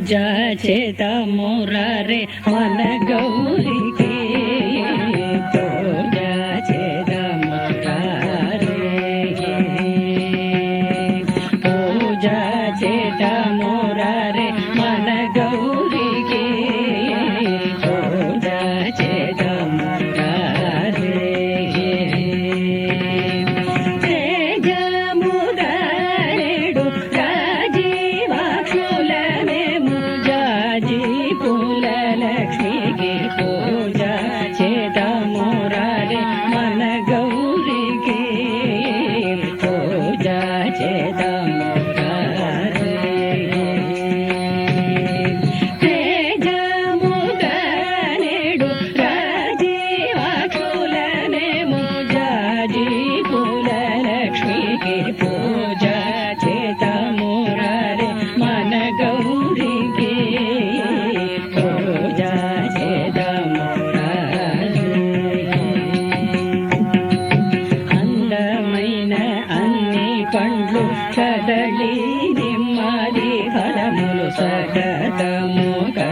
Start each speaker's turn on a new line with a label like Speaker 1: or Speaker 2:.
Speaker 1: పూజా చేతమురారే మన గౌరికి పూజా చేతమురారే పూజా చేతమురారే మన గౌరికి పూజా చేతమురారే తేజమురారేడు రాజీవాక్షులమేము జాజీ పూల లక్ష్మికి పూజా చేతమురారే మన గౌరికి పూజా చేతమురారే తేజమురారేడు రాజీవాక్షులమేము జాజీ పూల లక్ష్మికి పూజా చేతమురారే మన గౌరికి పూజా చేతమురారే అందమైన అన్ని పండ్లు కదలి నిమ్మది ఫలములు సకటముగా